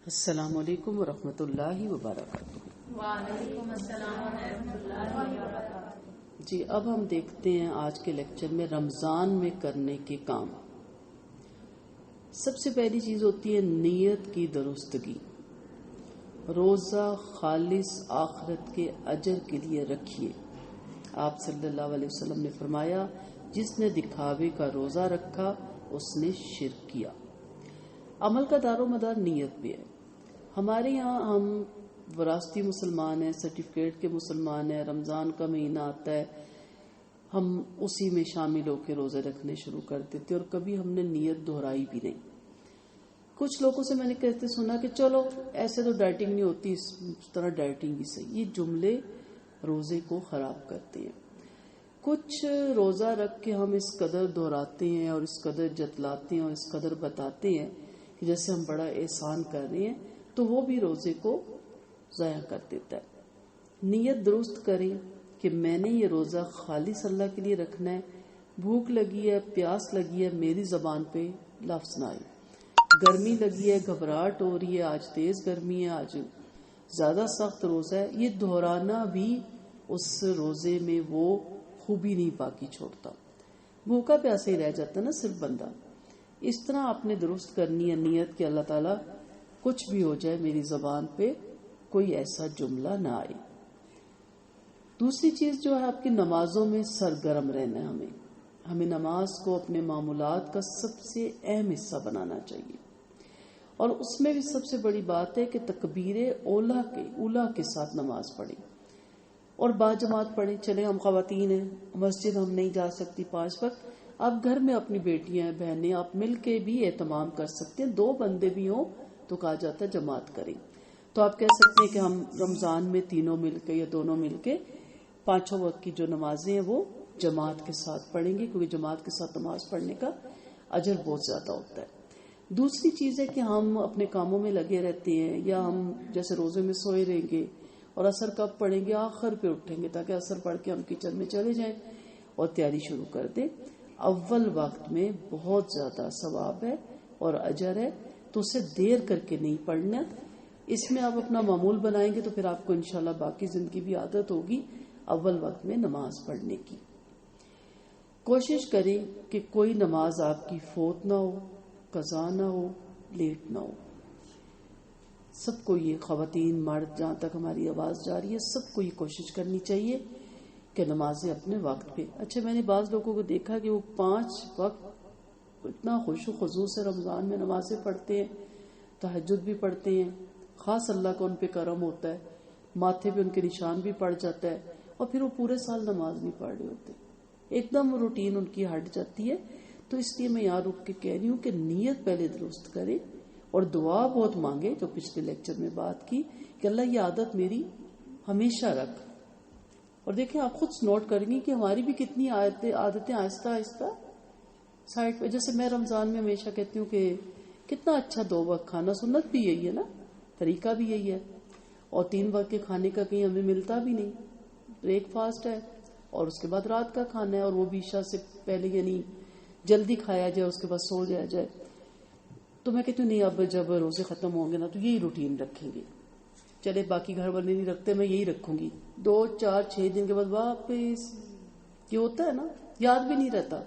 السلام علیکم ورحمۃ اللہ وبرکاتہ۔ وعلیکم السلام ورحمۃ اللہ وبرکاتہ۔ جی اب ہم دیکھتے ہیں آج کے لیکچر میں رمضان میں کرنے کے کام۔ سب سے پہلی چیز ہوتی ہے نیت کی درستگی۔ روزہ خالص آخرت کے اجر کے لیے رکھیے۔ آپ صلی اللہ علیہ وسلم نے فرمایا جس نے دکھاوے کا روزہ رکھا اس نے شرک کیا۔ عمل کا دار و مدار نیت بھی ہے۔ ہمارے یہاں ہم وراثتی مسلمان ہیں، سرٹیفکیٹ کے مسلمان ہیں، رمضان کا مہینہ آتا ہے ہم اسی میں شامل ہو کے روزے رکھنے شروع کر دیتے اور کبھی ہم نے نیت دہرائی بھی نہیں۔ کچھ لوگوں سے میں نے کہتے سنا کہ چلو ایسے تو ڈائٹنگ نہیں ہوتی، اس طرح ڈائٹنگ بھی صحیح۔ یہ جملے روزے کو خراب کرتے ہیں۔ کچھ روزہ رکھ کے ہم اس قدر دہراتے ہیں اور اس قدر جتلاتے ہیں اور اس قدر بتاتے ہیں کہ جیسے ہم بڑا احسان کر رہے ہیں، تو وہ بھی روزے کو ضائع کر دیتا ہے۔ نیت درست کریں کہ میں نے یہ روزہ خالص اللہ کے لیے رکھنا ہے۔ بھوک لگی ہے، پیاس لگی ہے، میری زبان پہ لفظ نہ آئے۔ گرمی لگی ہے، گھبراہٹ ہو رہی ہے، آج تیز گرمی ہے، آج زیادہ سخت روزہ ہے، یہ دہرانا بھی اس روزے میں وہ خوبی نہیں باقی چھوڑتا۔ بھوکا پیاسے ہی رہ جاتا نا صرف بندہ۔ اس طرح آپ نے درست کرنی ہے نیت کہ اللہ تعالیٰ کچھ بھی ہو جائے میری زبان پہ کوئی ایسا جملہ نہ آئے۔ دوسری چیز جو ہے آپ کی نمازوں میں سرگرم رہنا ہے۔ ہمیں نماز کو اپنے معمولات کا سب سے اہم حصہ بنانا چاہیے، اور اس میں بھی سب سے بڑی بات ہے کہ تکبیر اولا کے ساتھ نماز پڑھیں اور باجماعت پڑھیں۔ چلے ہم خواتین ہیں، مسجد ہم نہیں جا سکتی 5 وقت، آپ گھر میں اپنی بیٹیاں بہنیں آپ مل کے بھی اہتمام کر سکتے ہیں۔ 2 بندے بھی ہوں تو کہا جاتا ہے جماعت کریں۔ تو آپ کہہ سکتے ہیں کہ ہم رمضان میں تینوں مل کے یا دونوں مل کے 5 وقت کی جو نمازیں ہیں وہ جماعت کے ساتھ پڑھیں گے، کیونکہ جماعت کے ساتھ نماز پڑھنے کا اجر بہت زیادہ ہوتا ہے۔ دوسری چیز ہے کہ ہم اپنے کاموں میں لگے رہتے ہیں، یا ہم جیسے روزے میں سوئے رہیں گے اور عصر کب پڑھیں گے، آخر پہ اٹھیں گے تاکہ عصر پڑھ کے ہم کچن میں چلے جائیں اور تیاری شروع کر دیں۔ اول وقت میں بہت زیادہ ثواب ہے اور اجر ہے، تو اسے دیر کر کے نہیں پڑھنا۔ اس میں آپ اپنا معمول بنائیں گے تو پھر آپ کو انشاءاللہ باقی زندگی بھی عادت ہوگی اول وقت میں نماز پڑھنے کی۔ کوشش کریں کہ کوئی نماز آپ کی فوت نہ ہو، قضا نہ ہو، لیٹ نہ ہو۔ سب کو یہ، خواتین مرد جہاں تک ہماری آواز جا رہی ہے، سب کو یہ کوشش کرنی چاہیے کہ نمازیں اپنے وقت پہ۔ اچھا میں نے بعض لوگوں کو دیکھا کہ وہ 5 وقت اتنا خوش و خضوع سے رمضان میں نمازیں پڑھتے ہیں، تہجد بھی پڑھتے ہیں، خاص اللہ کا ان پہ کرم ہوتا ہے، ماتھے پہ ان کے نشان بھی پڑ جاتا ہے، اور پھر وہ پورے سال نماز نہیں پڑھ رہے ہوتے، ایک دم روٹین ان کی ہٹ جاتی ہے۔ تو اس لیے میں یہاں رک کے کہہ رہی ہوں کہ نیت پہلے درست کرے اور دعا بہت مانگے، جو پچھلے لیکچر میں بات کی کہ اللہ یہ عادت میری ہمیشہ رکھ۔ اور دیکھیں آپ خود نوٹ کریں گی کہ ہماری بھی کتنی عادتیں آہستہ آہستہ سائڈ پہ۔ جیسے میں رمضان میں ہمیشہ کہتی ہوں کہ کتنا اچھا 2 وقت کھانا، سنت بھی یہی ہے نا، طریقہ بھی یہی ہے، اور 3 وقت کے کھانے کا کہیں ہمیں ملتا بھی نہیں۔ بریک فاسٹ ہے اور اس کے بعد رات کا کھانا ہے، اور وہ بھی عشاء سے پہلے یعنی جلدی کھایا جائے، اس کے بعد سو جایا جائے۔ تو میں کہتی ہوں نہیں، اب جب روزے ختم ہوں گے نا تو یہی روٹین رکھیں گے۔ چلے باقی گھر والے نہیں رکھتے، میں یہی رکھوں گی۔ 2 4 6 دن کے بعد واپس یہ ہوتا ہے نا، یاد بھی نہیں رہتا۔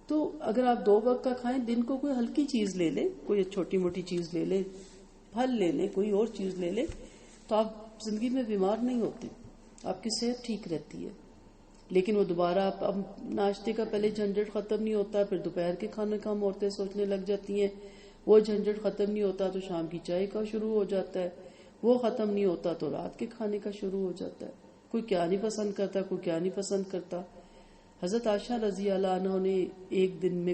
تو اگر آپ 2 وقت کا کھائیں، دن کو کوئی ہلکی چیز لے لیں، کوئی چھوٹی موٹی چیز لے لیں، پھل لے لیں، کوئی اور چیز لے لیں، تو آپ زندگی میں بیمار نہیں ہوتے، آپ کی صحت ٹھیک رہتی ہے۔ لیکن وہ دوبارہ آپ اب ناشتے کا پہلے جھنجٹ ختم نہیں ہوتا، پھر دوپہر کے کھانے کا ہم عورتیں سوچنے لگ جاتی ہیں، وہ جھنجٹ ختم نہیں ہوتا تو شام کی چائے کا شروع ہو جاتا ہے، وہ ختم نہیں ہوتا تو رات کے کھانے کا شروع ہو جاتا ہے۔ کوئی کیا نہیں پسند کرتا، کوئی کیا نہیں پسند کرتا۔ حضرت عائشہ رضی اللہ عنہ نے ایک دن میں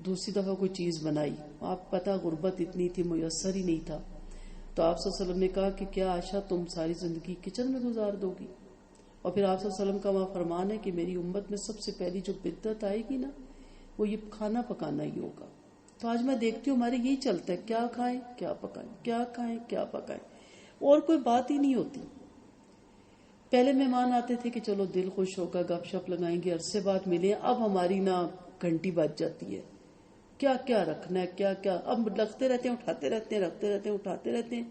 دوسری دفعہ کوئی چیز بنائی، آپ پتہ غربت اتنی تھی، میسر ہی نہیں تھا، تو آپ صلی اللہ علیہ وسلم نے کہا کہ کیا عائشہ تم ساری زندگی کچن میں گزار دو گی؟ اور پھر آپ صلی اللہ علیہ وسلم کا وہاں فرمان ہے کہ میری امت میں سب سے پہلی جو بدعت آئے گی نا، وہ یہ کھانا پکانا ہی ہوگا۔ تو آج میں دیکھتی ہوں ہمارے یہی چلتا ہے، کیا کھائیں کیا پکائیں، کیا کھائیں کیا پکائیں، اور کوئی بات ہی نہیں ہوتی۔ پہلے مہمان آتے تھے کہ چلو دل خوش ہوگا، گپ شپ لگائیں گے، عرصے بعد ملیں، اب ہماری نا گھنٹی بج جاتی ہے کیا کیا رکھنا ہے، کیا کیا اب رکھتے رہتے ہیں، اٹھاتے رہتے ہیں، رکھتے رہتے ہیں، اٹھاتے رہتے ہیں،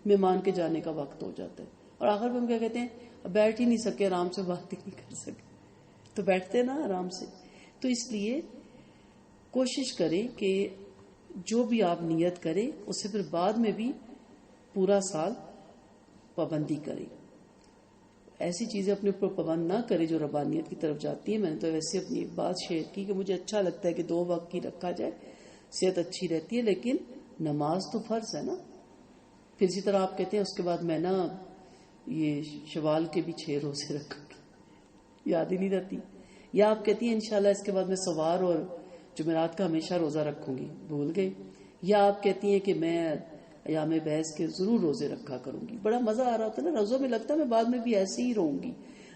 مہمان کے جانے کا وقت ہو جاتا ہے اور آخر میں ہم کیا کہتے ہیں، اب بیٹھ ہی نہیں سکے، آرام سے بات ہی نہیں کر سکے، تو بیٹھتے نا آرام سے. تو اس لیے کوشش کریں کہ جو بھی آپ نیت کریں اس سے پھر بعد میں بھی پورا سال پابندی کریں. ایسی چیزیں اپنے اوپر پابند نہ کریں جو ربانیت کی طرف جاتی ہیں. میں نے تو ویسے اپنی ایک بات شیئر کی کہ مجھے اچھا لگتا ہے کہ 2 وقت کی رکھا جائے، صحت اچھی رہتی ہے، لیکن نماز تو فرض ہے نا. پھر اسی طرح آپ کہتے ہیں اس کے بعد میں نا یہ شوال کے بھی 6 روزے رکھوں گی، یاد ہی نہیں رہتی. یا آپ کہتی ہیں انشاءاللہ اس کے بعد میں سوار اور جمعرات کا ہمیشہ روزہ رکھوں گی، بھول گئے. یا آپ کہتی ہیں کہ میں ایام بیس کے ضرور روزے رکھا کروں گی. بڑا مزہ آ رہا ہوتا ہے نا روزوں میں، لگتا ہے میں بعد میں بھی ایسے ہی رہوں گی.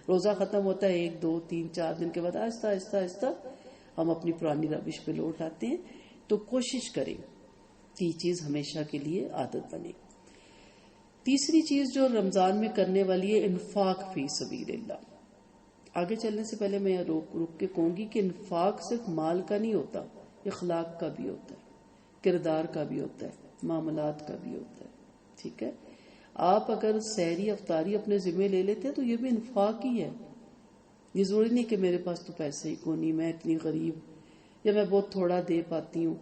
روزہ ختم ہوتا ہے 1 2 3 4 دن کے بعد آہستہ آہستہ آہستہ ہم اپنی پرانی روش پہ لوٹ آتے ہیں. تو کوشش کریں کہ یہ چیز ہمیشہ کے لیے عادت بنے. تیسری چیز جو رمضان میں کرنے والی ہے، انفاق فی سبیل اللہ. آگے چلنے سے پہلے میں رک کے کہوں گی کہ انفاق صرف مال کا نہیں ہوتا، اخلاق کا بھی ہوتا ہے، کردار کا بھی ہوتا ہے، معاملات کا بھی ہوتا ہے. ٹھیک ہے، آپ اگر سحری افطاری اپنے ذمہ لے لیتے ہیں تو یہ بھی انفاق ہی ہے. یہ ضروری نہیں کہ میرے پاس تو پیسے ہی کو نہیں، میں اتنی غریب یا میں بہت تھوڑا دے پاتی ہوں.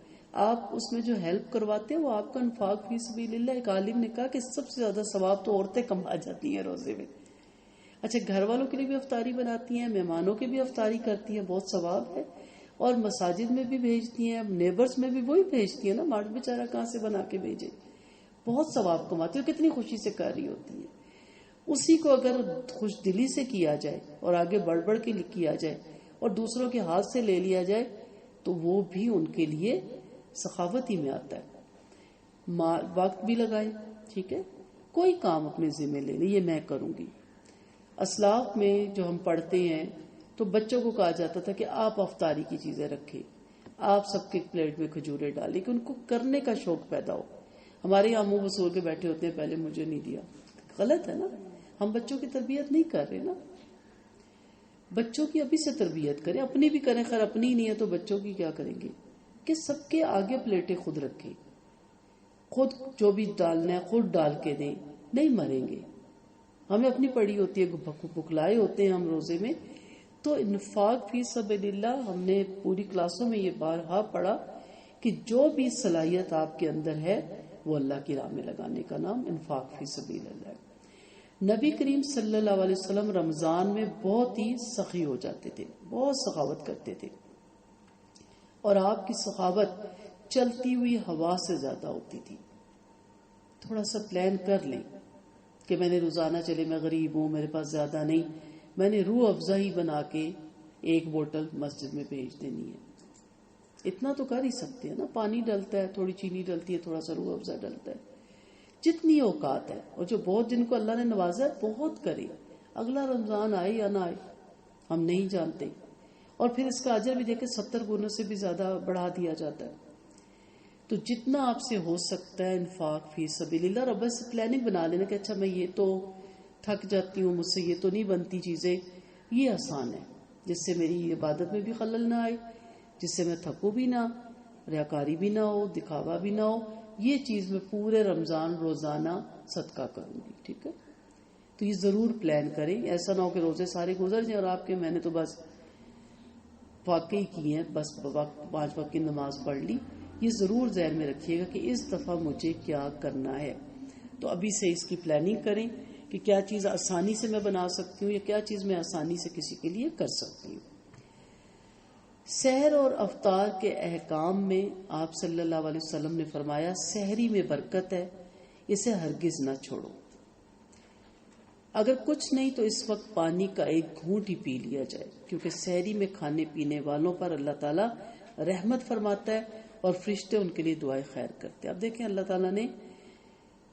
آپ اس میں جو ہیلپ کرواتے ہیں وہ آپ کا انفاق فی سبیل اللہ. ایک عالم نے کہا کہ سب سے زیادہ ثواب تو عورتیں کما جاتی ہیں روزے میں. اچھا، گھر والوں کے لیے بھی افطاری بناتی ہیں، مہمانوں کے بھی افطاری کرتی ہیں، بہت ثواب ہے. اور مساجد میں بھی بھیجتی ہیں، نیبرز میں بھی وہی بھیجتی ہیں نا، مرد بیچارہ کہاں سے بنا کے بھیجے. بہت ثواب کماتی ہے، کتنی خوشی سے کر رہی ہوتی ہے. اسی کو اگر خوش دلی سے کیا جائے اور آگے بڑھ بڑھ کے کیا جائے اور دوسروں کے ہاتھ سے لے لیا جائے تو وہ بھی ان کے لیے سخاوت ہی میں آتا ہے. وقت بھی لگائے، ٹھیک ہے، کوئی کام اپنے ذمہ لے لے، یہ میں کروں گی. اسلاف میں جو ہم پڑھتے ہیں تو بچوں کو کہا جاتا تھا کہ آپ افطاری کی چیزیں رکھیں، آپ سب کے پلیٹ میں کھجورے ڈالیں کہ ان کو کرنے کا شوق پیدا ہو. ہمارے یہاں منہ وصول کے بیٹھے ہوتے ہیں، پہلے مجھے نہیں دیا. غلط ہے نا، ہم بچوں کی تربیت نہیں کر رہے نا. بچوں کی ابھی سے تربیت کریں، اپنی بھی کریں. خیر اپنی نہیں ہے تو بچوں کی کیا کریں گے کہ سب کے آگے پلیٹیں خود رکھیں، خود جو بھی ڈالنا ہے خود ڈال کے دیں. نہیں مریں گے، ہمیں اپنی پڑی ہوتی ہے، بھکلائے ہوتے ہیں ہم روزے میں. تو انفاق فی سبیل اللہ ہم نے پوری کلاسوں میں یہ بارہا پڑھا کہ جو بھی صلاحیت آپ کے اندر ہے وہ اللہ کی راہ میں لگانے کا نام انفاق فی سبیل اللہ ہے. نبی کریم صلی اللہ علیہ وسلم رمضان میں بہت ہی سخی ہو جاتے تھے، بہت سخاوت کرتے تھے. اور آپ کی سخاوت چلتی ہوئی ہوا سے زیادہ ہوتی تھی. تھوڑا سا پلان کر لیں کہ میں نے روزانہ چلے، میں غریب ہوں، میرے پاس زیادہ نہیں، میں نے روح افزا ہی بنا کے 1 بوتل مسجد میں بھیج دینی ہے. اتنا تو کر ہی سکتے ہیں نا. پانی ڈلتا ہے، تھوڑی چینی ڈلتی ہے، تھوڑا سا روح افزا ڈلتا ہے، جتنی اوقات ہے. اور جو بہت جن کو اللہ نے نوازا ہے بہت کرے. اگلا رمضان آئے یا نہ آئے ہم نہیں جانتے. اور پھر اس کا اجر بھی دیکھیں 70 گنوں سے بھی زیادہ بڑھا دیا جاتا ہے. تو جتنا آپ سے ہو سکتا ہے انفاق فی سبیل اللہ. اور بس پلاننگ بنا لینا کہ اچھا میں یہ تو تھک جاتی ہوں، مجھ سے یہ تو نہیں بنتی چیزیں، یہ آسان ہے جس سے میری عبادت میں بھی خلل نہ آئے، جس سے میں تھکوں بھی نہ، ریاکاری بھی نہ ہو، دکھاوا بھی نہ ہو. یہ چیز میں پورے رمضان روزانہ صدقہ کروں گی. ٹھیک ہے، تو یہ ضرور پلان کریں. ایسا نہ ہو کہ روزے سارے گزر جائیں اور آپ کے میں نے تو بس واقعی کی ہیں، بس 5 وقت کی نماز پڑھ لی. یہ ضرور ذہن میں رکھیے گا کہ اس دفعہ مجھے کیا کرنا ہے. تو ابھی سے اس کی پلاننگ کریں کہ کیا چیز آسانی سے میں بنا سکتی ہوں یا کیا چیز میں آسانی سے کسی کے لیے کر سکتی ہوں. سحر اور افطار کے احکام میں آپ صلی اللہ علیہ وسلم نے فرمایا سحری میں برکت ہے، اسے ہرگز نہ چھوڑو. اگر کچھ نہیں تو اس وقت پانی کا 1 گھونٹ ہی پی لیا جائے، کیونکہ سحری میں کھانے پینے والوں پر اللہ تعالیٰ رحمت فرماتا ہے اور فرشتے ان کے لیے دعائیں خیر کرتے ہیں. اب دیکھیں اللہ تعالیٰ نے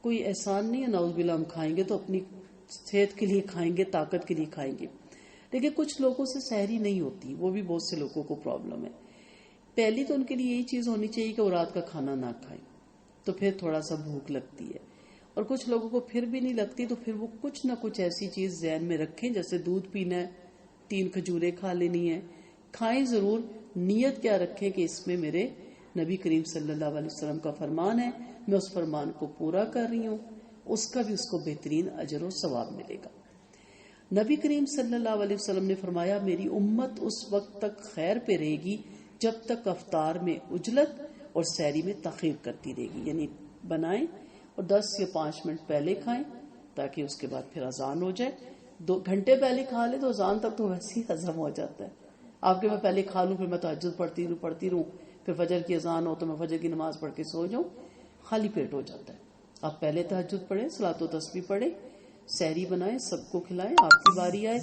کوئی احسان نہیں ہے، نعوذ باللہ ہم کھائیں گے تو اپنی صحت کے لیے کھائیں گے، طاقت کے لیے کھائیں گے. لیکن کچھ لوگوں سے سحری نہیں ہوتی، وہ بھی بہت سے لوگوں کو پرابلم ہے. پہلی تو ان کے لیے یہی چیز ہونی چاہیے کہ وہ رات کا کھانا نہ کھائیں، تو پھر تھوڑا سا بھوک لگتی ہے. اور کچھ لوگوں کو پھر بھی نہیں لگتی تو پھر وہ کچھ نہ کچھ ایسی چیز ذہن میں رکھیں، جیسے دودھ پینا ہے، 3 کھجوریں کھا لینی ہے. کھائیں ضرور، نیت کیا رکھیں کہ اس میں میرے نبی کریم صلی اللہ علیہ وسلم کا فرمان ہے، میں اس فرمان کو پورا کر رہی ہوں، اس کا بھی اس کو بہترین اجر و ثواب ملے گا۔ نبی کریم صلی اللہ علیہ وسلم نے فرمایا میری امت اس وقت تک خیر پہ رہے گی جب تک افطار میں عجلت اور سحری میں تاخیر کرتی رہے گی، یعنی بنائیں اور 10 یا 5 منٹ پہلے کھائیں تاکہ اس کے بعد پھر اذان ہو جائے۔ 2 گھنٹے پہلے کھا لے تو اذان تک تو ویسے ہی ہضم ہو جاتا ہے۔ آپ کے میں پہلے کھا لوں پھر میں تہجد پڑھتی رہوں پھر فجر کی اذان ہو تو میں فجر کی نماز پڑھ کے سو جاؤں، خالی پیٹ ہو جاتا ہے۔ آپ پہلے تہجد پڑھیں، صلاۃ و تسبیح پڑھیں، سحری بنائیں، سب کو کھلائیں، آپ کی باری آئے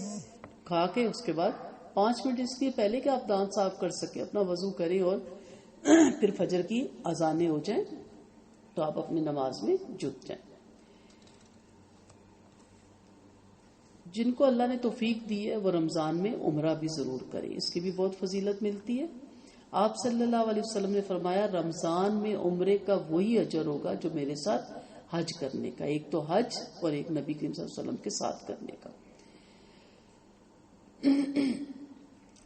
کھا کے اس کے بعد 5 منٹ اس لیے پہلے کہ آپ دانت صاف کر سکیں، اپنا وضو کریں اور پھر فجر کی اذانیں ہو جائیں تو آپ اپنی نماز میں جٹ جائیں۔ جن کو اللہ نے توفیق دی ہے وہ رمضان میں عمرہ بھی ضرور کریں، اس کی بھی بہت فضیلت ملتی ہے۔ آپ صلی اللہ علیہ وسلم نے فرمایا رمضان میں عمرے کا وہی اجر ہوگا جو میرے ساتھ حج کرنے کا، ایک تو حج اور ایک نبی کریم صلی اللہ علیہ وسلم کے ساتھ کرنے کا۔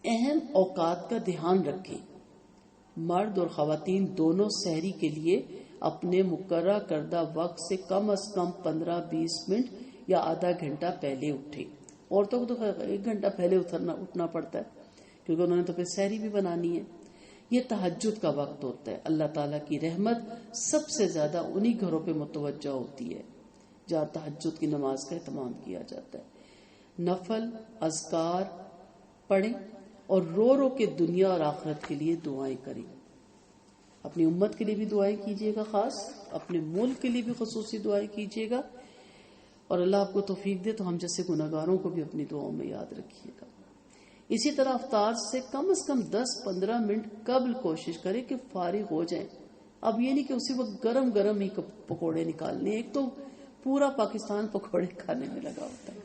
اہم اوقات کا دھیان رکھیں، مرد اور خواتین دونوں سحری کے لیے اپنے مقررہ کردہ وقت سے کم از کم 15-20 منٹ یا آدھا گھنٹہ پہلے اٹھیں۔ عورتوں کو تو 1 گھنٹہ پہلے اٹھنا پڑتا ہے کیونکہ انہوں نے تو پھر سحری بھی بنانی ہے۔ یہ تہجد کا وقت ہوتا ہے، اللہ تعالیٰ کی رحمت سب سے زیادہ انہی گھروں پہ متوجہ ہوتی ہے جہاں تہجد کی نماز کا اہتمام کیا جاتا ہے۔ نفل اذکار پڑھیں اور رو رو کے دنیا اور آخرت کے لیے دعائیں کریں۔ اپنی امت کے لیے بھی دعائیں کیجیے گا، خاص اپنے ملک کے لیے بھی خصوصی دعائیں کیجیے گا، اور اللہ آپ کو توفیق دے تو ہم جیسے گناہگاروں کو بھی اپنی دعاؤں میں یاد رکھیے گا۔ اسی طرح افطار سے کم از کم 10-15 منٹ قبل کوشش کریں کہ فارغ ہو جائیں۔ اب یہ نہیں کہ اسی وقت گرم گرم ہی پکوڑے نکالنے، ایک تو پورا پاکستان پکوڑے کھانے میں لگا ہوتا ہے،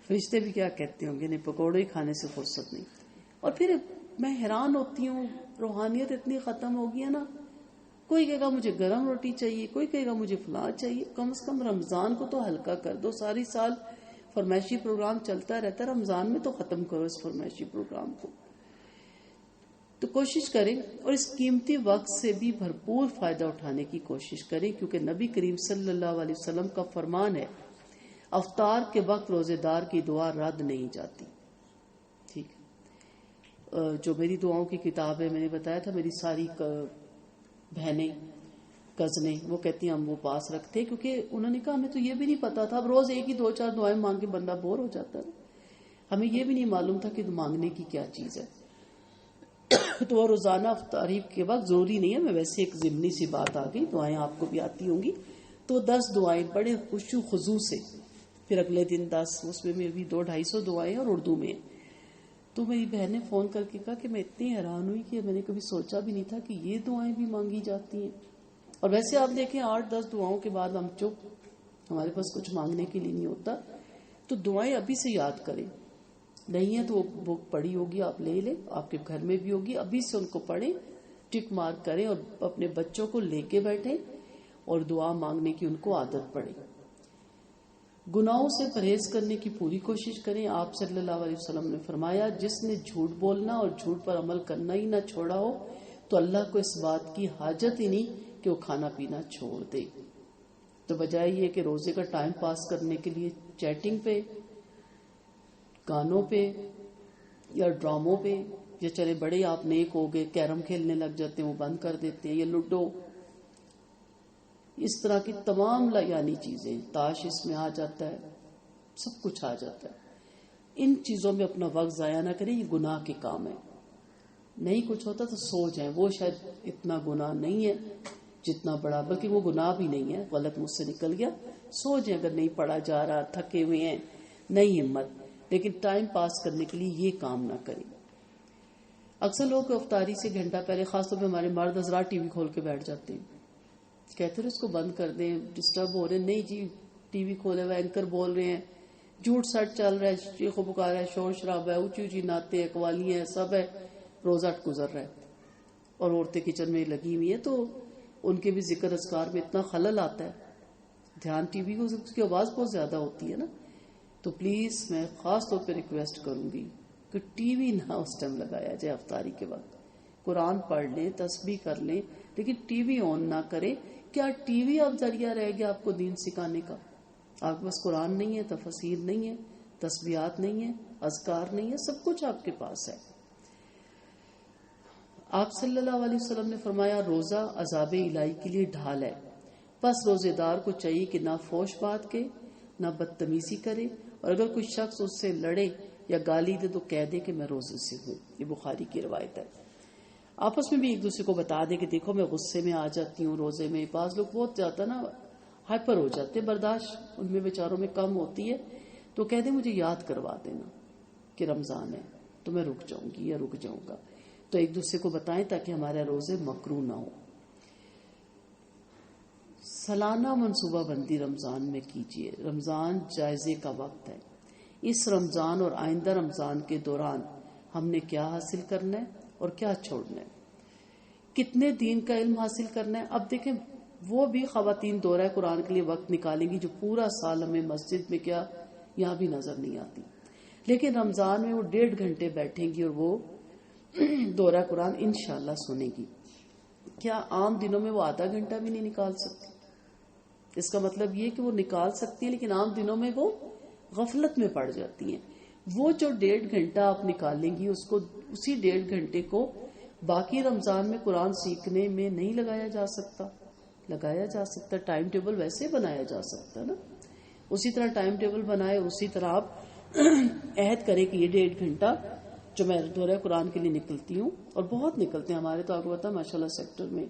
فرشتے بھی کیا کہتے ہوں گے، نہیں پکوڑے کھانے سے فرصت نہیں۔ اور پھر میں حیران ہوتی ہوں، روحانیت اتنی ختم ہو گئی ہے نا، کوئی کہے گا مجھے گرم روٹی چاہیے، کوئی کہے گا مجھے فلاں چاہیے۔ کم از کم رمضان کو تو ہلکا کر دو، ساری سال فرمائشی پروگرام چلتا رہتا ہے، رمضان میں تو ختم کرو اس فرمائشی پروگرام کو۔ تو کوشش کریں اور اس قیمتی وقت سے بھی بھرپور فائدہ اٹھانے کی کوشش کریں، کیونکہ نبی کریم صلی اللہ علیہ وسلم کا فرمان ہے افطار کے وقت روزے دار کی دعا رد نہیں جاتی۔ ٹھیک ہے، جو میری دعاؤں کی کتاب ہے، میں نے بتایا تھا میری ساری بہنیں کزنیں وہ کہتی ہیں ہم وہ پاس رکھتے، کیونکہ انہوں نے کہا ہمیں تو یہ بھی نہیں پتا تھا، اب روز ایک ہی 2-4 دعائیں مانگ کے بندہ بور ہو جاتا ہے، ہمیں یہ بھی نہیں معلوم تھا کہ مانگنے کی کیا چیز ہے۔ تو وہ روزانہ افطاری کے وقت ضروری نہیں ہے، میں ویسے ایک ضمنی سی بات آ گئی، دعائیں آپ کو بھی آتی ہوں گی، تو 10 دعائیں بڑے خشوع خضوع سے، پھر اگلے دن 10، اس میں بھی 200-250 دعائیں اور اردو میں۔ تو میری بہن نے فون کر کے کہا کہ میں اتنی حیران ہوئی کہ میں نے کبھی سوچا بھی نہیں تھا کہ یہ دعائیں بھی مانگی جاتی ہیں۔ اور ویسے آپ دیکھیں 8-10 دعاؤں کے بعد ہم چپ، ہمارے پاس کچھ مانگنے کے لیے نہیں ہوتا، تو دعائیں ابھی سے یاد کریں، نہیں ہے تو وہ بک پڑھی ہوگی آپ لے لیں، آپ کے گھر میں بھی ہوگی، ابھی سے ان کو پڑھیں، ٹک مارک کریں اور اپنے بچوں کو لے کے بیٹھیں اور دعا مانگنے کی ان کو عادت پڑے۔ گناہوں سے پرہیز کرنے کی پوری کوشش کریں۔ آپ صلی اللہ علیہ وسلم نے فرمایا جس نے جھوٹ بولنا اور جھوٹ پر عمل کرنا ہی نہ چھوڑا ہو تو اللہ کو اس بات کی حاجت ہی نہیں کہ وہ کھانا پینا چھوڑ دے۔ تو بجائے یہ کہ روزے کا ٹائم پاس کرنے کے لیے چیٹنگ پہ، گانوں پہ یا ڈراموں پہ، یا چلے بڑے آپ نیک ہو گئے کیرم کھیلنے لگ جاتے ہیں وہ بند کر دیتے ہیں، یا لوڈو، اس طرح کی تمام یعنی چیزیں، تاش اس میں آ جاتا ہے، سب کچھ آ جاتا ہے، ان چیزوں میں اپنا وقت ضائع نہ کریں، یہ گناہ کے کام ہے۔ نہیں کچھ ہوتا تو سو جائیں، وہ شاید اتنا گناہ نہیں ہے جتنا بڑا، بلکہ وہ گناہ بھی نہیں ہے، غلط مجھ سے نکل گیا، سو جائیں اگر نہیں پڑھا جا رہا، تھکے ہوئے ہیں، نہیں ہمت، لیکن ٹائم پاس کرنے کے لیے یہ کام نہ کریں۔ اکثر لوگ افطاری سے گھنٹہ پہلے، خاص طور پہ ہمارے مرد حضرات ٹی وی کھول کے بیٹھ جاتے ہیں، کہتے ہیں اس کو بند کر دیں، ڈسٹرب ہو رہے ہیں، نہیں جی ٹی وی کھولے ہوئے اینکر بول رہے ہیں، جھوٹ سچ چل رہا ہے، چیخ و پکار ہے، شور شرابہ ہے، اونچی اونچی نعتیں ہیں، قوالیاں ہیں، سب ہے، روزہ گزر رہا ہے اور عورتیں کچن میں لگی ہوئی ہیں، تو ان کے بھی ذکر اذکار میں اتنا خلل آتا ہے، دھیان ٹی وی کو، اس کی آواز بہت زیادہ ہوتی ہے نا، تو پلیز میں خاص طور پہ ریکویسٹ کروں گی کہ ٹی وی نہ اس ٹائم لگایا جائے افطاری کے وقت، قرآن پڑھ لیں، تسبیح کر لیں، لیکن ٹی وی آن نہ کریں. کیا ٹی وی اب ذریعہ رہ گیا آپ کو دین سکھانے کا؟ آپ کے پاس قرآن نہیں ہے، تفسیر نہیں ہے، تسبیحات نہیں ہے، اذکار نہیں ہے، سب کچھ آپ کے پاس ہے. آپ صلی اللہ علیہ وسلم نے فرمایا روزہ عذاب الہی کے لیے ڈھال ہے. پس روزے دار کو چاہیے کہ نہ فوش بات کے، نہ بدتمیزی کرے، اور اگر کوئی شخص اس سے لڑے یا گالی دے تو کہہ دے کہ میں روزے سے ہوں. یہ بخاری کی روایت ہے. آپس میں بھی ایک دوسرے کو بتا دے کہ دیکھو میں غصے میں آ جاتی ہوں روزے میں. بعض لوگ بہت زیادہ نا ہائپر ہو جاتے ہیں، برداشت ان میں بیچاروں میں کم ہوتی ہے، تو کہہ دیں مجھے یاد کروا دینا کہ رمضان ہے تو میں رک جاؤں گی یا رک جاؤں گا. تو ایک دوسرے کو بتائیں تاکہ ہمارے روزے مکروہ نہ ہو. سالانہ منصوبہ بندی رمضان میں کیجیے. رمضان جائزے کا وقت ہے. اس رمضان اور آئندہ رمضان کے دوران ہم نے کیا حاصل کرنا ہے اور کیا چھوڑنا ہے، کتنے دین کا علم حاصل کرنا ہے. اب دیکھیں وہ بھی خواتین دورہ قرآن کے لیے وقت نکالیں گی جو پورا سال ہمیں مسجد میں کیا یہاں بھی نظر نہیں آتی، لیکن رمضان میں وہ 1.5 گھنٹے بیٹھیں گی اور وہ دورہ قرآن انشاءاللہ سنیں گی. کیا عام دنوں میں وہ آدھا گھنٹہ بھی نہیں نکال سکتی؟ اس کا مطلب یہ کہ وہ نکال سکتی ہیں لیکن عام دنوں میں وہ غفلت میں پڑ جاتی ہیں. وہ جو 1.5 گھنٹہ آپ نکالیں گی اس کو، اسی 1.5 گھنٹے کو باقی رمضان میں قرآن سیکھنے میں نہیں لگایا جا سکتا؟ لگایا جا سکتا. ٹائم ٹیبل ویسے بنایا جا سکتا ہے نا. اسی طرح ٹائم ٹیبل بنائے اور اسی طرح آپ عہد کریں کہ یہ 1.5 گھنٹہ جو میں دورہ قرآن کے لیے نکلتی ہوں، اور بہت نکلتے ہیں ہمارے تو آپ کو پتا ماشاءاللہ سیکٹر میں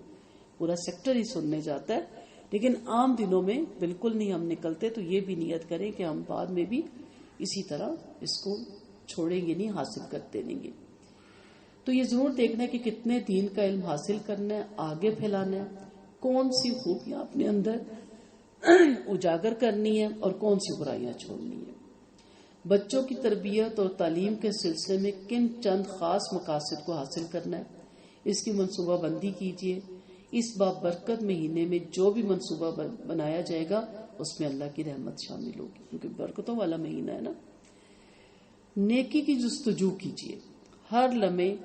پورا سیکٹر ہی سننے جاتا ہے، لیکن عام دنوں میں بالکل نہیں ہم نکلتے. تو یہ بھی نیت کریں کہ ہم بعد میں بھی اسی طرح اس کو چھوڑیں گے نہیں، حاصل کرتے رہیں گے. تو یہ ضرور دیکھنا ہے کہ کتنے دین کا علم حاصل کرنا ہے، آگے پھیلانا ہے، کون سی خوبیاں اپنے اندر اجاگر کرنی ہے اور کون سی برائیاں چھوڑنی ہے. بچوں کی تربیت اور تعلیم کے سلسلے میں کن چند خاص مقاصد کو حاصل کرنا ہے، اس کی منصوبہ بندی کیجیے. اس بابرکت مہینے میں جو بھی منصوبہ بنایا جائے گا اس میں اللہ کی رحمت شامل ہوگی، کیونکہ برکتوں والا مہینہ ہے نا. نیکی کی جستجو کیجیے. ہر لمحے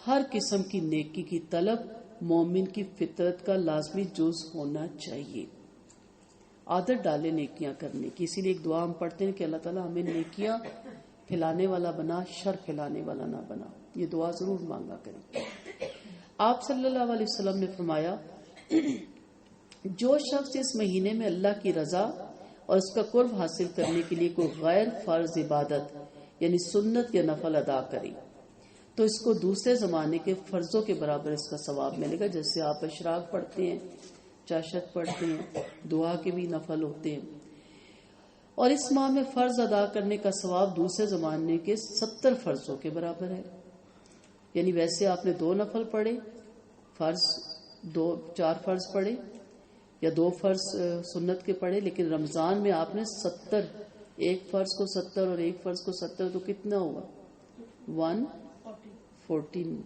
ہر قسم کی نیکی کی طلب مومن کی فطرت کا لازمی جز ہونا چاہیے. عادت ڈالے نیکیاں کرنے کی. اسی لیے ایک دعا ہم پڑھتے ہیں کہ اللہ تعالیٰ ہمیں نیکیاں پھیلانے والا بنا، شر پھیلانے والا نہ بنا. یہ دعا ضرور مانگا کریں. آپ صلی اللہ علیہ وسلم نے فرمایا جو شخص اس مہینے میں اللہ کی رضا اور اس کا قرب حاصل کرنے کے لیے کوئی غیر فرض عبادت یعنی سنت یا نفل ادا کرے تو اس کو دوسرے زمانے کے فرضوں کے برابر اس کا ثواب ملے گا. جیسے آپ اشراق پڑھتے ہیں، چاشت پڑھتے ہیں، دعا کے بھی نفل ہوتے ہیں، اور اس ماہ میں فرض ادا کرنے کا ثواب دوسرے زمانے کے 70 فرضوں کے برابر ہے. یعنی ویسے آپ نے 2 نفل پڑھے، فرض 4 فرض پڑھے یا 2 فرض سنت کے پڑھے، لیکن رمضان میں آپ نے 70، ایک فرض کو 70 اور ایک فرض کو 70 تو کتنا ہوا؟ 114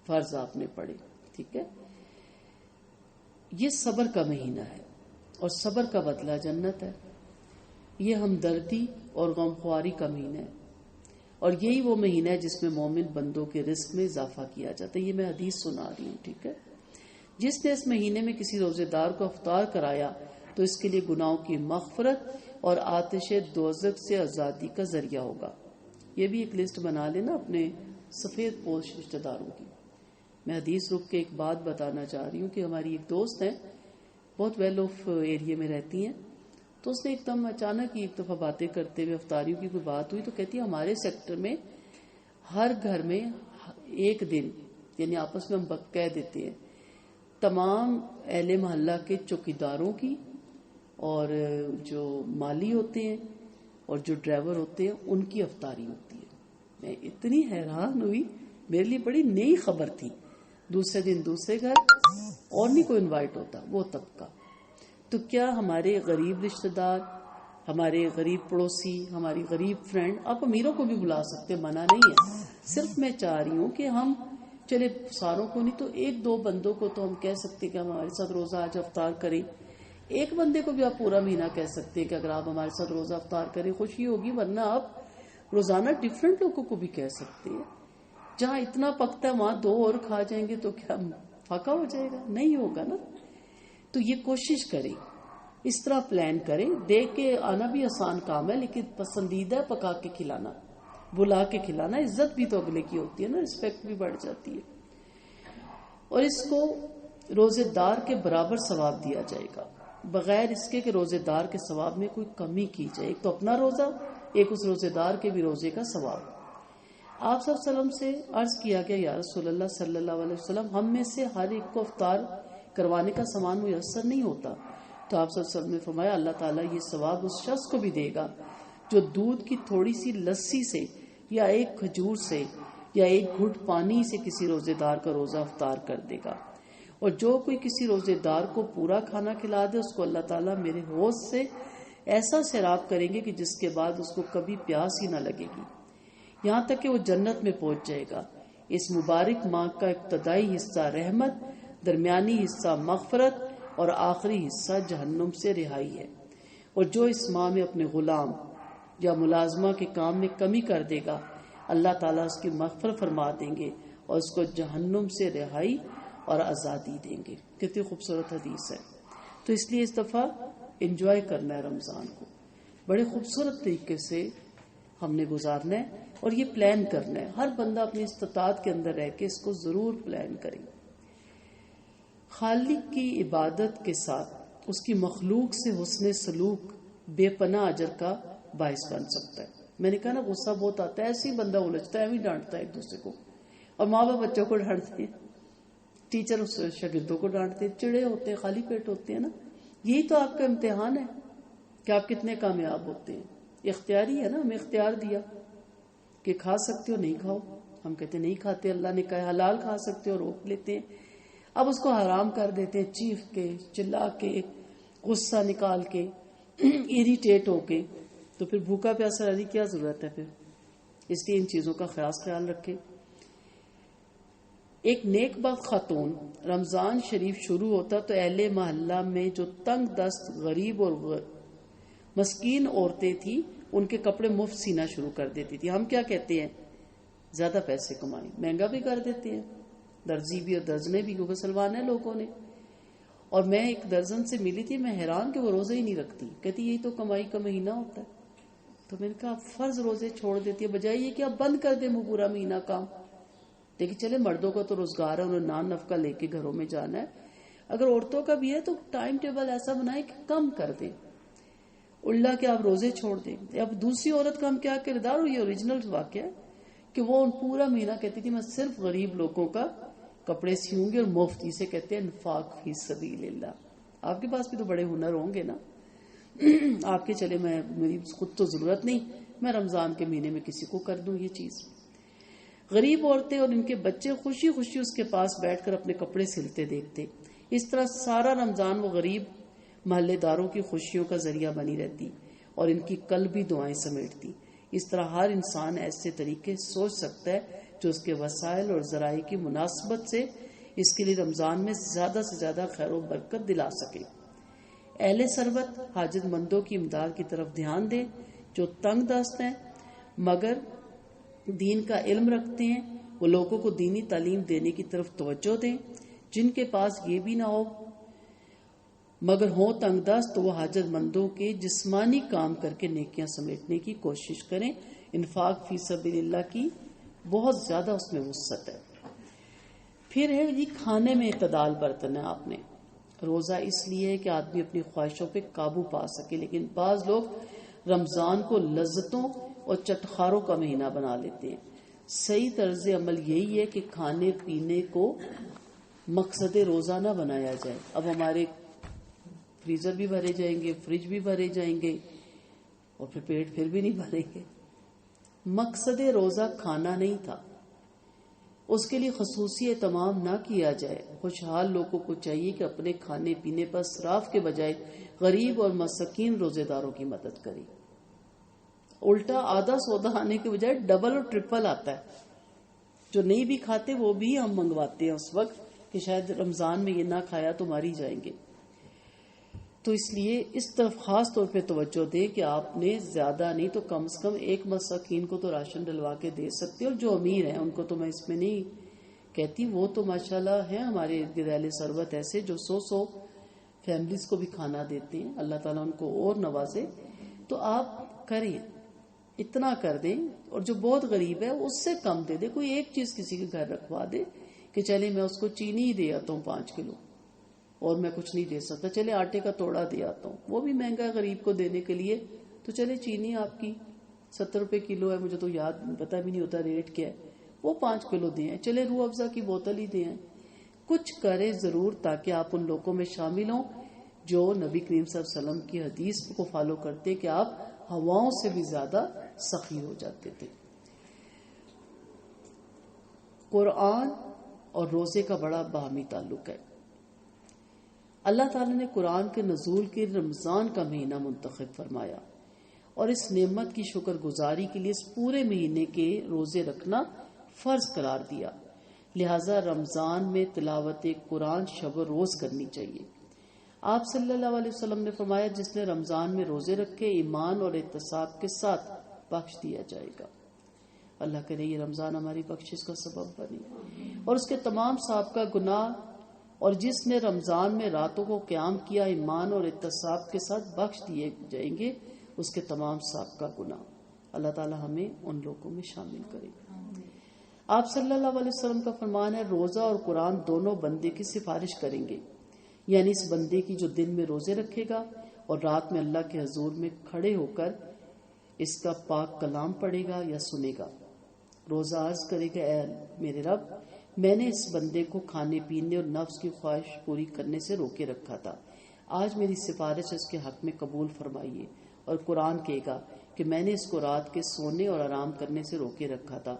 فرض آپ نے پڑھے. ٹھیک ہے. یہ صبر کا مہینہ ہے اور صبر کا بدلہ جنت ہے. یہ ہمدردی اور غمخواری کا مہینہ ہے، اور یہی وہ مہینہ ہے جس میں مومن بندوں کے رزق میں اضافہ کیا جاتا ہے. یہ میں حدیث سنا رہی ہوں. ٹھیک ہے. جس نے اس مہینے میں کسی روزے دار کو افطار کرایا تو اس کے لیے گناہوں کی مغفرت اور آتش دوزخ سے آزادی کا ذریعہ ہوگا. یہ بھی ایک لسٹ بنا لینا اپنے سفید پوش رشتہ داروں کی. میں حدیث رک کے ایک بات بتانا چاہ رہی ہوں کہ ہماری ایک دوست ہیں، بہت ویل آف ایریا میں رہتی ہیں، تو اس نے ایک دم اچانک ایک دفعہ باتیں کرتے ہوئے افطاریوں کی کوئی بات ہوئی تو کہتی ہے ہمارے سیکٹر میں ہر گھر میں ایک دن، یعنی آپس میں ہم وقت کہہ دیتے ہیں، تمام اہل محلہ کے چوکیداروں کی اور جو مالی ہوتے ہیں اور جو ڈرائیور ہوتے ہیں ان کی افطاری ہوتی ہے. میں اتنی حیران ہوئی، میرے لیے بڑی نئی خبر تھی. دوسرے دن دوسرے گھر اور نہیں کوئی انوائٹ ہوتا وہ طبقہ. تو کیا ہمارے غریب رشتہ دار، ہمارے غریب پڑوسی، ہماری غریب فرینڈ، آپ امیروں کو بھی بلا سکتے، منع نہیں ہے. صرف میں چاہ رہی ہوں کہ ہم چلے ساروں کو نہیں تو 1-2 بندوں کو تو ہم کہہ سکتے کہ ہم ہمارے ساتھ روزہ آج افطار کریں. ایک بندے کو بھی آپ پورا مہینہ کہہ سکتے ہیں کہ اگر آپ ہمارے ساتھ روزہ افطار کریں خوشی ہوگی، ورنہ آپ روزانہ ڈیفرنٹ لوگوں کو بھی کہہ سکتے ہیں. جہاں اتنا پکتا ہے وہاں 2 اور کھا جائیں گے تو کیا فاقہ ہو جائے گا؟ نہیں ہوگا نا. تو یہ کوشش کریں، اس طرح پلان کریں. دیکھ کے آنا بھی آسان کام ہے، لیکن پسندیدہ ہے پکا کے کھلانا، بلا کے کھلانا. عزت بھی تو اگلے کی ہوتی ہے نا، رسپیکٹ بھی بڑھ جاتی ہے. اور اس کو روزے دار کے برابر ثواب دیا جائے گا، بغیر اس کے کہ روزے دار کے ثواب میں کوئی کمی کی جائے. ایک تو اپنا روزہ، ایک اس روزے دار کے بھی روزے کا ثواب. آپ صلی اللہ علیہ وسلم سے عرض کیا گیا، یا رسول اللہ صلی اللہ علیہ وسلم، ہم میں سے ہر ایک کو افطار کروانے کا سامان میسر نہیں ہوتا. تو آپ صلی اللہ علیہ وسلم نے فرمایا اللہ تعالیٰ یہ ثواب اس شخص کو بھی دے گا جو دودھ کی تھوڑی سی لسی سے یا ایک کھجور سے یا ایک گھٹ پانی سے کسی روزے دار کا روزہ افطار کر دے گا. اور جو کوئی کسی روزے دار کو پورا کھانا کھلا دے اس کو اللہ تعالیٰ میرے حوض سے ایسا سیراب کریں گے کہ جس کے بعد اس کو کبھی پیاس ہی نہ لگے گی، یہاں تک کہ وہ جنت میں پہنچ جائے گا. اس مبارک ماہ کا ابتدائی حصہ رحمت، درمیانی حصہ مغفرت اور آخری حصہ جہنم سے رہائی ہے. اور جو اس ماہ میں اپنے غلام یا ملازمہ کے کام میں کمی کر دے گا اللہ تعالیٰ اس کی مغفرت فرما دیں گے اور اس کو جہنم سے رہائی اور آزادی دیں گے. کتنی خوبصورت حدیث ہے. تو اس لیے اس دفعہ انجوائے کرنا ہے رمضان کو، بڑے خوبصورت طریقے سے ہم نے گزارنا ہے اور یہ پلان کرنا ہے. ہر بندہ اپنی استطاعت کے اندر رہ کے اس کو ضرور پلان کرے. خالق کی عبادت کے ساتھ اس کی مخلوق سے حسن سلوک بے پناہ اجر کا باعث بن سکتا ہے. میں نے کہا نا غصہ بہت آتا ہے، ایسے ہی بندہ الجھتا ہے، ایویں ڈانٹتا ہے ایک دوسرے کو، اور ماں باپ بچوں کو ڈانٹتے ہیں، ٹیچر شاگردوں کو ڈانٹتے ہیں، چڑے ہوتے ہیں، خالی پیٹ ہوتے ہیں نا. یہی تو آپ کا امتحان ہے کہ آپ کتنے کامیاب ہوتے ہیں. اختیاری ہے نا، ہمیں اختیار دیا کہ کھا سکتے ہو نہیں کھاؤ. ہم کہتے نہیں کھاتے، اللہ نے کہا حلال کھا سکتے ہو، روک لیتے ہیں. اب اس کو حرام کر دیتے ہیں، چیخ کے، چلا کے، غصہ نکال کے، اریٹیٹ ہو کے. تو پھر بھوکا پیاسا رہنے کی کیا ضرورت ہے پھر؟ اس لیے ان چیزوں کا خاص خیال رکھیں. ایک نیک بخت خاتون رمضان شریف شروع ہوتا تو اہل محلہ میں جو تنگ دست غریب اور مسکین عورتیں تھیں ان کے کپڑے مفت سینا شروع کر دیتی تھی. ہم کیا کہتے ہیں؟ زیادہ پیسے کمائیں، مہنگا بھی کر دیتے ہیں، درزی بھی اور درزنے بھی، کیونکہ سلوانا ہے لوگوں نے. اور میں ایک درزن سے ملی تھی، میں حیران کہ وہ روزے ہی نہیں رکھتی. کہتی یہی تو کمائی کا مہینہ ہوتا ہے. تو میں نے کہا فرض روزے چھوڑ دیتی ہے، بجائے یہ کہ آپ بند کر دیں وہ پورا مہینہ کام. لیکن چلے مردوں کا تو روزگار ہے، انہیں نان نفقہ لے کے گھروں میں جانا ہے. اگر عورتوں کا بھی ہے تو ٹائم ٹیبل ایسا بنائے کہ کم کر دیں، اللہ کے آپ روزے چھوڑ دیں. اب دوسری عورت کا ہم کیا کردار، اور یہ اوریجنل واقعہ ہے کہ وہ پورا مہینہ کہتی تھی میں صرف غریب لوگوں کا کپڑے سیوں گی اور مفت. اسے کہتے ہیں انفاق فی سبیل اللہ. آپ کے پاس بھی تو بڑے ہنر ہوں گے نا. آپ کے چلے میری خود تو ضرورت نہیں، میں رمضان کے مہینے میں کسی کو کر دوں یہ چیز. غریب عورتیں اور ان کے بچے خوشی خوشی اس کے پاس بیٹھ کر اپنے کپڑے سلتے دیکھتے. اس طرح سارا رمضان وہ غریب محلے داروں کی خوشیوں کا ذریعہ بنی رہتی اور ان کی قلبی دعائیں سمیٹتی. اس طرح ہر انسان ایسے طریقے سوچ سکتا ہے جو اس کے وسائل اور ذرائع کی مناسبت سے اس کے لیے رمضان میں زیادہ سے زیادہ خیر و برکت دلا سکے. اہل ثروت حاجت مندوں کی امداد کی طرف دھیان دیں. جو تنگ دست ہیں مگر دین کا علم رکھتے ہیں وہ لوگوں کو دینی تعلیم دینے کی طرف توجہ دیں. جن کے پاس یہ بھی نہ ہو مگر ہوں تنگ دست تو وہ حاجت مندوں کے جسمانی کام کر کے نیکیاں سمیٹنے کی کوشش کریں. انفاق فی سبیل اللہ کی بہت زیادہ اس میں وسعت ہے. پھر ہے جی کھانے میں اعتدال برتنا ہے. آپ نے روزہ اس لیے ہے کہ آدمی اپنی خواہشوں پہ قابو پا سکے، لیکن بعض لوگ رمضان کو لذتوں اور چٹخاروں کا مہینہ بنا لیتے ہیں. صحیح طرز عمل یہی ہے کہ کھانے پینے کو مقصد روزہ نہ بنایا جائے. اب ہمارے فریزر بھی بھرے جائیں گے، فریج بھی بھرے جائیں گے اور پھر پیٹ پھر بھی نہیں بھریں گے. مقصد روزہ کھانا نہیں تھا، اس کے لیے خصوصی اہتمام نہ کیا جائے. خوشحال لوگوں کو چاہیے کہ اپنے کھانے پینے پر اسراف کے بجائے غریب اور مسکین روزے داروں کی مدد کریں. الٹا آدھا سودا آنے کے بجائے ڈبل اور ٹرپل آتا ہے. جو نہیں بھی کھاتے وہ بھی ہم منگواتے ہیں اس وقت کہ شاید رمضان میں یہ نہ کھایا تو ماری جائیں گے. تو اس لیے اس طرف خاص طور پہ توجہ دیں کہ آپ نے زیادہ نہیں تو کم سے کم ایک مساکین کو تو راشن ڈلوا کے دے سکتے، اور جو امیر ہیں ان کو تو میں اس میں نہیں کہتی، وہ تو ماشاءاللہ ہیں ہمارے ارد گرد اہل ثروت ایسے جو 100 فیملیز کو بھی کھانا دیتے ہیں، اللہ تعالیٰ ان کو اور نوازے۔ تو آپ کریں، اتنا کر دیں، اور جو بہت غریب ہے اس سے کم دے دے، کوئی ایک چیز کسی کے گھر رکھوا دے کہ چلے میں اس کو چینی ہی دے آتا ہوں 5 کلو اور میں کچھ نہیں دے سکتا، چلے آٹے کا توڑا دے آتا ہوں، وہ بھی مہنگا ہے غریب کو دینے کے لیے، تو چلے چینی آپ کی 70 روپے کلو ہے، مجھے تو یاد پتہ بھی نہیں ہوتا ریٹ کیا ہے، وہ 5 کلو دیں، چلے روح افزا کی بوتل ہی دیں، کچھ کرے ضرور تاکہ آپ ان لوگوں میں شامل ہوں جو نبی کریم صلی اللہ علیہ وسلم کی حدیث کو فالو کرتے کہ آپ ہواؤں سے بھی زیادہ سخی ہو جاتے تھے۔ قرآن اور روزے کا بڑا باہمی تعلق ہے۔ اللہ تعالیٰ نے قرآن کے نزول کے رمضان کا مہینہ منتخب فرمایا اور اس نعمت کی شکر گزاری کے لیے اس پورے مہینے کے روزے رکھنا فرض قرار دیا، لہذا رمضان میں تلاوت قرآن شب و روز کرنی چاہیے۔ آپ صلی اللہ علیہ وسلم نے فرمایا جس نے رمضان میں روزے رکھے ایمان اور احتساب کے ساتھ بخش دیا جائے گا۔ اللہ کرے یہ رمضان ہماری بخشش کا سبب بنے اور اس کے تمام سابقہ گناہ، اور جس نے رمضان میں راتوں کو قیام کیا ایمان اور احتساب کے ساتھ بخش دیے جائیں گے اس کے تمام سابقہ گناہ۔ اللہ تعالی ہمیں ان لوگوں میں شامل کرے۔ آپ صلی اللہ علیہ وسلم کا فرمان ہے روزہ اور قرآن دونوں بندے کی سفارش کریں گے، یعنی اس بندے کی جو دن میں روزے رکھے گا اور رات میں اللہ کے حضور میں کھڑے ہو کر اس کا پاک کلام پڑھے گا یا سنے گا۔ روزہ عرض کرے گا اے میرے رب، میں نے اس بندے کو کھانے پینے اور نفس کی خواہش پوری کرنے سے روکے رکھا تھا، آج میری سفارش اس کے حق میں قبول فرمائیے۔ اور قرآن کہے گا کہ میں نے اس کو رات کے سونے اور آرام کرنے سے روکے رکھا تھا،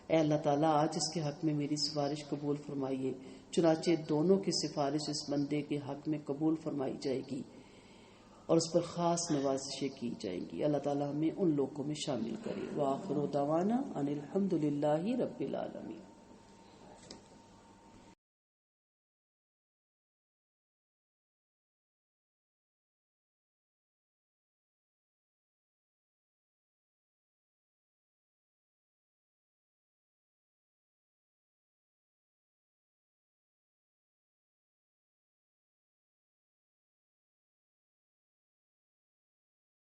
اے اللہ تعالیٰ آج اس کے حق میں میری سفارش قبول فرمائیے۔ چنانچہ دونوں کی سفارش اس بندے کے حق میں قبول فرمائی جائے گی اور اس پر خاص نوازشیں کی جائیں گی۔ اللہ تعالیٰ ہمیں ان لوگوں میں شامل کرے۔ وآخر دعوانا ان الحمد للہ رب العالمین۔